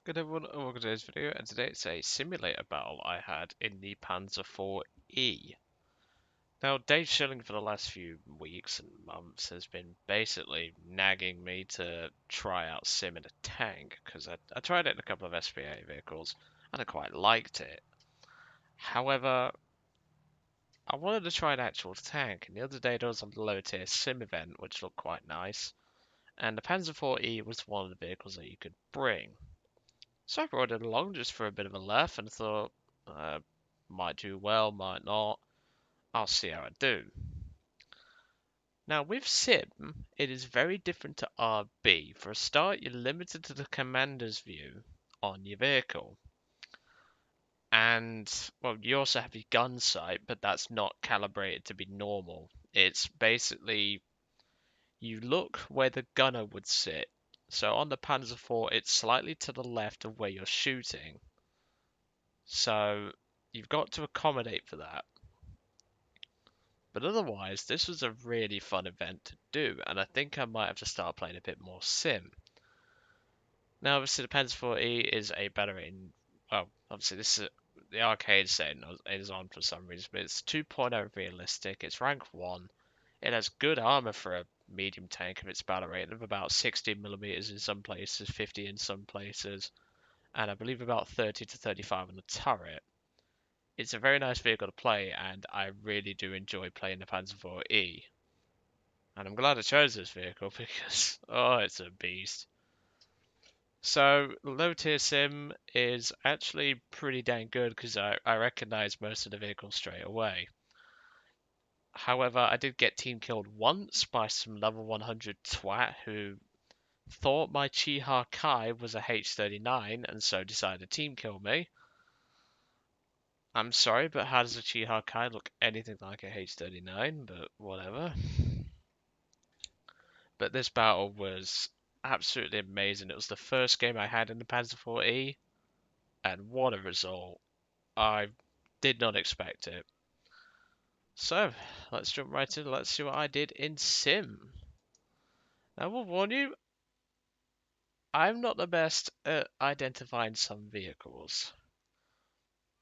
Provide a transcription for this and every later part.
Good everyone, and welcome to today's video, and today it's a simulator battle I had in the Panzer 4E. Now, Dave Schilling for the last few weeks and months has been basically nagging me to try out sim in a tank, because I tried it in a couple of SPA vehicles, and I quite liked it. However, I wanted to try an actual tank, and the other day there was a low tier sim event, which looked quite nice, and the Panzer 4E was one of the vehicles that you could bring. So I brought it along just for a bit of a laugh and thought, uh, might do well, might not. I'll see how I do. Now, with Sim, it is very different to RB. For a start, you're limited to the commander's view on your vehicle. And, well, you also have your gun sight, but that's not calibrated to be normal. It's basically, you look where the gunner would sit. So on the Panzer IV, it's slightly to the left of where you're shooting. So you've got to accommodate for that. But otherwise, this was a really fun event to do, and I think I might have to start playing a bit more sim. Now, obviously, the Panzer 4E is a better in. Well, obviously, this is the arcade setting is on for some reason, but it's 2.0 realistic. It's rank 1. It has good armor for a medium tank of its battle rate of about 60 millimeters in some places, 50 in some places, and I believe about 30 to 35 on the turret. It's a very nice vehicle to play, and I really do enjoy playing the Panzer IV-E. And I'm glad I chose this vehicle because, oh, it's a beast. So, low tier sim is actually pretty dang good because I recognize most of the vehicles straight away. However, I did get team killed once by some level 100 twat who thought my Chiha Kai was a H39 and so decided to team kill me. I'm sorry, but how does a Chiha Kai look anything like a H39? But whatever. But this battle was absolutely amazing. It was the first game I had in the Panzer IV-E, and what a result. I did not expect it. So, let's jump right in. Let's see what I did in Sim. I will warn you, I'm not the best at identifying some vehicles.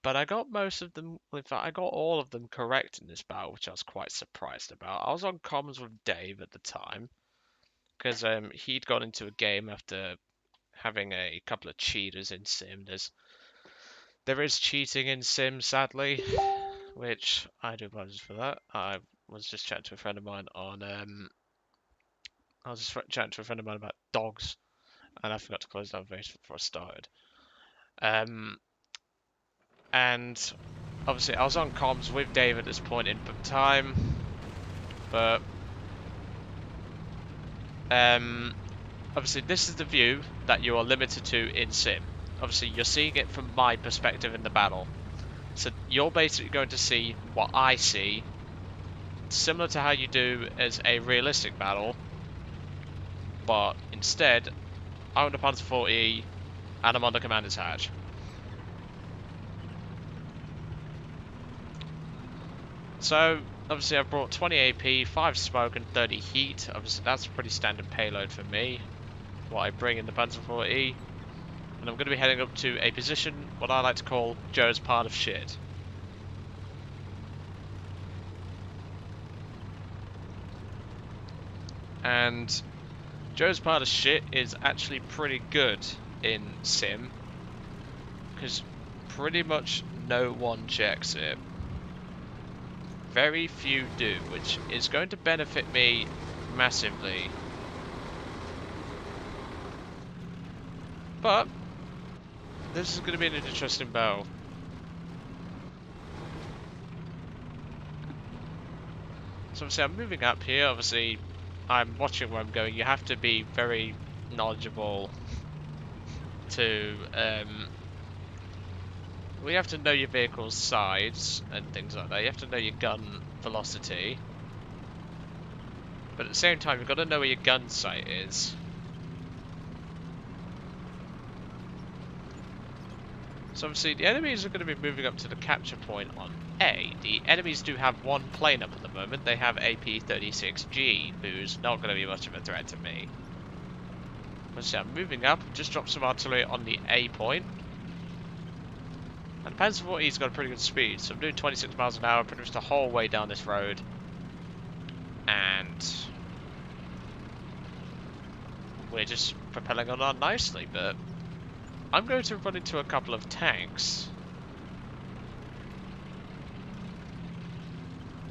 But I got most of them, in fact, I got all of them correct in this battle, which I was quite surprised about. I was on comms with Dave at the time, because he'd gone into a game after having a couple of cheaters in Sim. There is cheating in Sim, sadly, which I do apologize for that. I was just chatting to a friend of mine on I was just chatting to a friend of mine about dogs, and I forgot to close down voice before I started. Um, and obviously I was on comms with Dave at this point in time, but obviously this is the view that you are limited to in Sim. Obviously you're seeing it from my perspective in the battle. So you're basically going to see what I see, similar to how you do as a realistic battle, but instead, I'm on the Panzer 40 and I'm on the Commander's Hatch. So, obviously I've brought 20 AP, 5 smoke and 30 heat. Obviously that's a pretty standard payload for me, what I bring in the Panzer 40. And I'm going to be heading up to a position, what I like to call Joe's part of shit. And Joe's part of shit is actually pretty good in Sim, because pretty much no one checks it. Very few do, which is going to benefit me massively. But this is going to be an interesting battle. So obviously I'm moving up here. Obviously I'm watching where I'm going. You have to be very knowledgeable to we have to know your vehicle's size and things like that. You have to know your gun velocity. But at the same time, you've got to know where your gun sight is. So obviously the enemies are going to be moving up to the capture point on A. The enemies do have one plane up at the moment. They have AP-36G, who's not going to be much of a threat to me. Let's see, I'm moving up. Just dropped some artillery on the A point. And the Panzer 40's got a pretty good speed, so I'm doing 26 miles an hour pretty much the whole way down this road. And we're just propelling on nicely, but I'm going to run into a couple of tanks.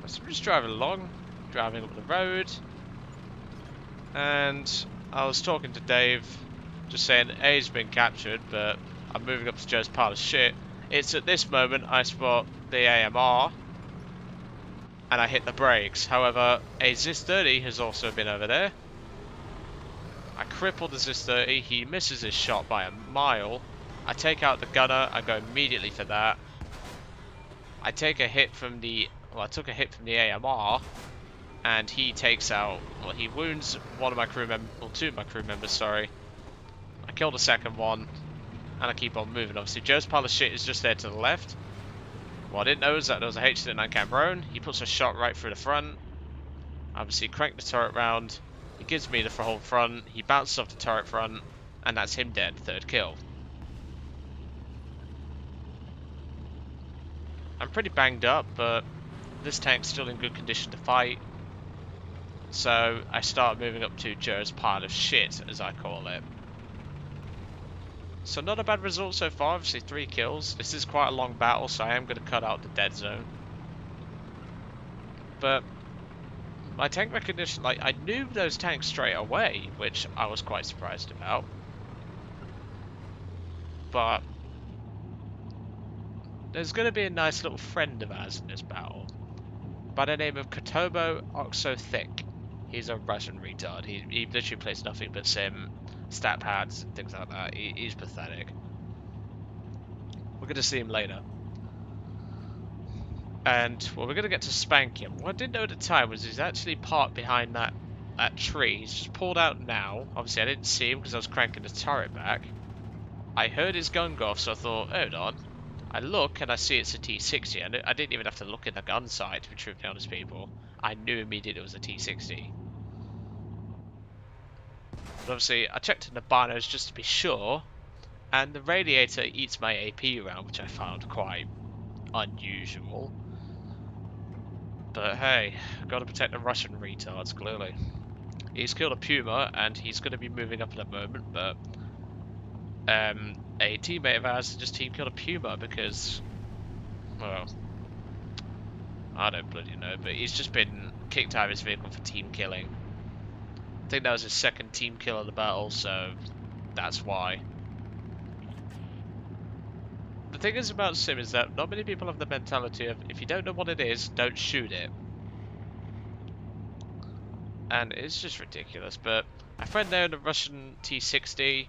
So I'm just driving along, driving up the road, and I was talking to Dave, just saying A's been captured, but I'm moving up to Joe's pile of shit. It's at this moment I spot the AMR, and I hit the brakes. However, a ZIS-30 has also been over there. I crippled the ZIS-30, he misses his shot by a mile. I take out the gunner, I go immediately for that. I take a hit from the, well, I took a hit from the AMR, and he takes out, well, he wounds one of my crew members, well, two of my crew members, sorry. I killed the second one, and I keep on moving. Obviously, Joe's pile of shit is just there to the left. What I didn't know is that there was a H-39 Cambron. He puts a shot right through the front. Obviously, crank the turret round. He gives me the whole front. He bounces off the turret front, and that's him dead. Third kill. I'm pretty banged up, but this tank's still in good condition to fight. So I start moving up to Joe's pile of shit, as I call it. So not a bad result so far, obviously 3 kills. This is quite a long battle, so I am going to cut out the dead zone. But my tank recognition, like, I knew those tanks straight away, which I was quite surprised about. But there's going to be a nice little friend of ours in this battle, by the name of Kotobo Oxothick. He's a Russian retard. He literally plays nothing but sim, stat pads, and things like that. He's pathetic. We're going to see him later. And, well, we're going to get to spank him. What I didn't know at the time was he's actually parked behind that tree. He's just pulled out now. Obviously, I didn't see him because I was cranking the turret back. I heard his gun go off, so I thought, hold on. I look and I see it's a T60. I didn't even have to look in the gun sight, to be truthfully honest, people. I knew immediately it was a T60. But obviously, I checked in the binos just to be sure, and the radiator eats my AP round, which I found quite unusual. But hey, gotta protect the Russian retards, clearly. He's killed a Puma, and he's going to be moving up in a moment, but a teammate of ours just team killed a Puma because, well, I don't bloody know, but he's just been kicked out of his vehicle for team killing. I think that was his second team kill of the battle, so that's why. The thing is about sim is that not many people have the mentality of, if you don't know what it is, don't shoot it. And it's just ridiculous, but my friend there in the Russian T60,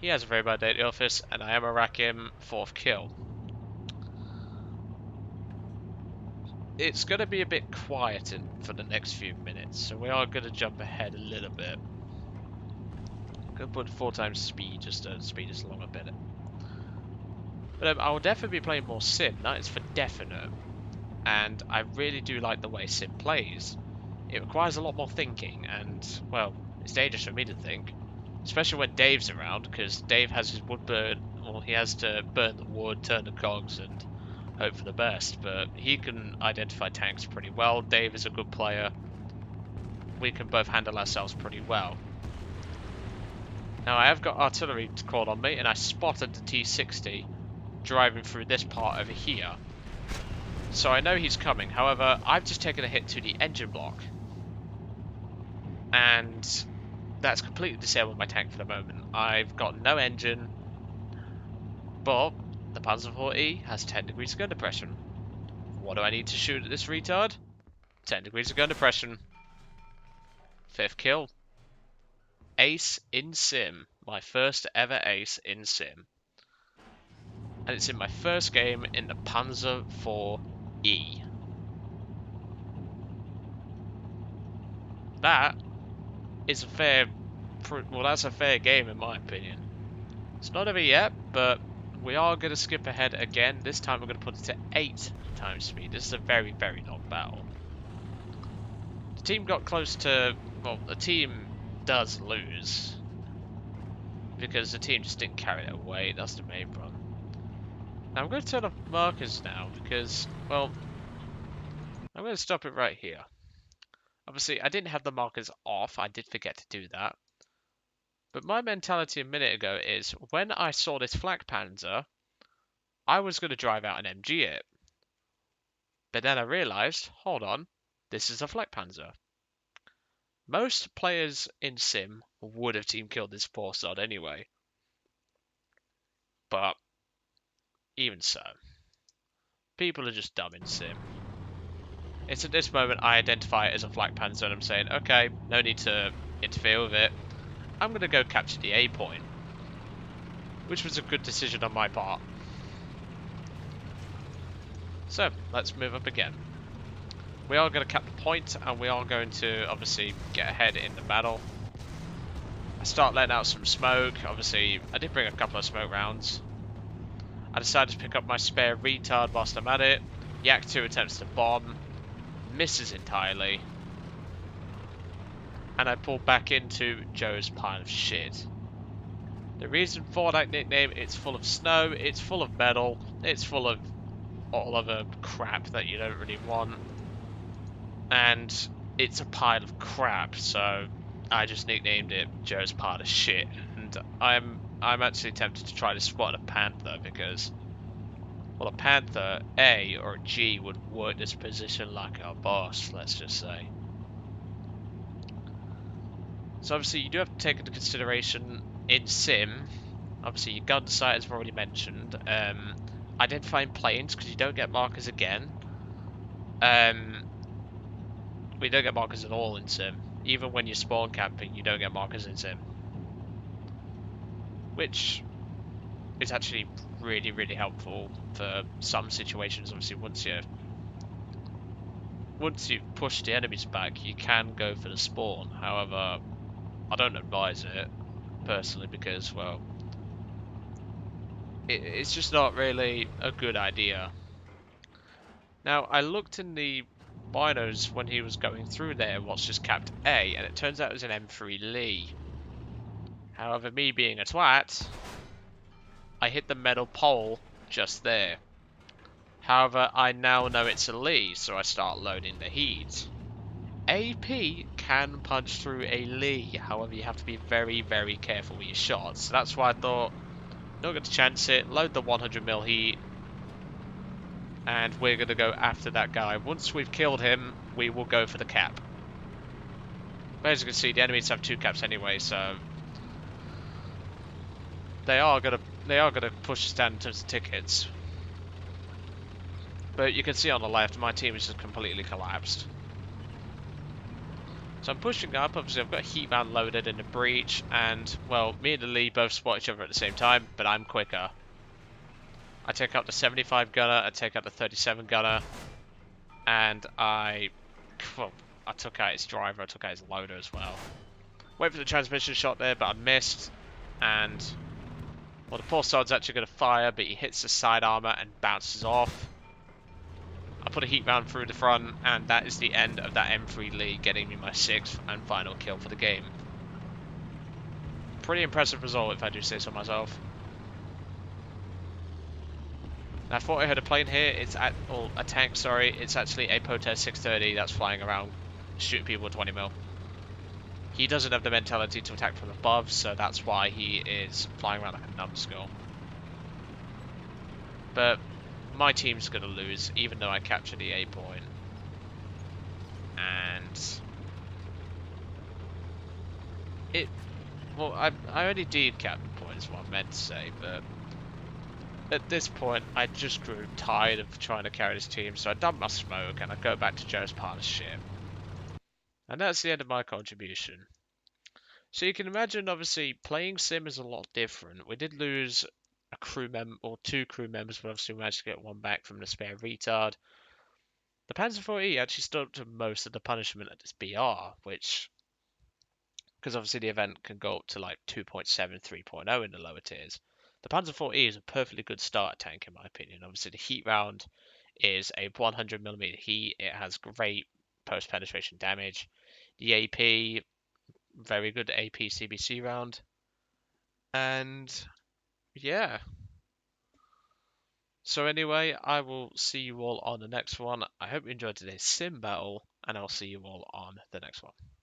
he has a very bad day at the office, and I am a rack him 4th kill. It's going to be a bit quiet for the next few minutes, so we are going to jump ahead a little bit. I'm going to put 4 times speed just to speed us along a bit. But I will definitely be playing more sim, that is for definite. And I really do like the way sim plays. It requires a lot more thinking, and, well, it's dangerous for me to think. Especially when Dave's around, because Dave has his wood burn, or he has to burn the wood, turn the cogs, and hope for the best. But he can identify tanks pretty well. Dave is a good player. We can both handle ourselves pretty well. Now I have got artillery called on me, and I spotted the T60 driving through this part over here. So I know he's coming. However, I've just taken a hit to the engine block. And that's completely disabled my tank for the moment. I've got no engine, but the Panzer 40 has 10 degrees of gun depression. What do I need to shoot at this retard? 10 degrees of gun depression. 5th kill. Ace in sim. My first ever ace in sim. And it's in my first game in the Panzer 4E. That is a fair... well, that's a fair game in my opinion. It's not over yet, but we are going to skip ahead again. This time we're going to put it to 8 times speed. This is a very, very long battle. The team got close to... well, the team does lose. because the team just didn't carry their weight. That's the main problem. Now I'm going to turn off markers now because, well, I'm going to stop it right here. Obviously, I didn't have the markers off. I did forget to do that. But my mentality a minute ago is when I saw this flak panzer, I was going to drive out and MG it. But then I realized, hold on, this is a flak panzer. Most players in Sim would have team killed this 4-star anyway. But even so, people are just dumb in Sim. It's at this moment I identify it as a flak panzer and I'm saying, okay, no need to interfere with it. I'm going to go capture the A point. Which was a good decision on my part. So, let's move up again. We are going to cap the point and we are going to obviously get ahead in the battle. I start letting out some smoke. Obviously, I did bring a couple of smoke rounds. I decided to pick up my spare retard whilst I'm at it. Yak 2 attempts to bomb. Misses entirely. And I pull back into Joe's pile of shit. The reason for that nickname, it's full of snow, it's full of metal, it's full of all other crap that you don't really want. And it's a pile of crap, so I just nicknamed it Joe's pile of shit. And I'm actually tempted to try to spot a panther because, well, a panther A or a G would work this position like a boss, let's just say. So obviously you do have to take into consideration in Sim, obviously your gun sight as I've already mentioned, identifying planes because you don't get markers again. We don't get markers at all in Sim. Even when you're spawn camping, you don't get markers in Sim. Which is actually really, really helpful for some situations. Obviously, once you push the enemies back, you can go for the spawn. However, I don't advise it, personally, because, well, it's just not really a good idea. Now, I looked in the binos when he was going through there what's just capped A, and it turns out it was an M3 Lee. However, me being a twat, I hit the metal pole just there. However, I now know it's a Lee, so I start loading the heat. AP can punch through a Lee, however you have to be very, very careful with your shots. So that's why I thought, not going to chance it, load the 100mm heat, and we're going to go after that guy. Once we've killed him, we will go for the cap. But as you can see, the enemies have 2 caps anyway, so they are gonna push us down in terms of tickets. But you can see on the left, my team is just completely collapsed. So I'm pushing up, obviously I've got a heat van loaded in the breach, and, well, me and the Lee both spot each other at the same time, but I'm quicker. I take out the 75 gunner, I take out the 37 gunner, and I took out his driver, I took out his loader as well. Wait for the transmission shot there, but I missed, and, well, the poor sod's actually going to fire, but he hits the side armor and bounces off. I put a heat round through the front, and that is the end of that M3 Lee, getting me my 6th and final kill for the game. Pretty impressive result, if I do say so myself. And I thought I heard a plane here. It's a tank, sorry. It's actually a Poter 630 that's flying around, shooting people with 20mm. He doesn't have the mentality to attack from above, so that's why he is flying around like a numbskull. But my team's going to lose, even though I captured the A point. And well, I only did cap the point, is what I meant to say, but at this point, I just grew tired of trying to carry this team, so I dumped my smoke and I go back to Joe's partnership. And that's the end of my contribution. So you can imagine, obviously, playing Sim is a lot different. We did lose a crew member, or 2 crew members, but obviously we managed to get one back from the spare retard. The Panzer IV actually stood up to most of the punishment at this BR, which, because obviously the event can go up to like 2.7, 3.0 in the lower tiers. The Panzer IV is a perfectly good starter tank in my opinion. Obviously the heat round is a 100mm heat. It has great post-penetration damage. The AP, very good AP CBC round. And yeah. So anyway, I will see you all on the next one. I hope you enjoyed today's sim battle, and I'll see you all on the next one.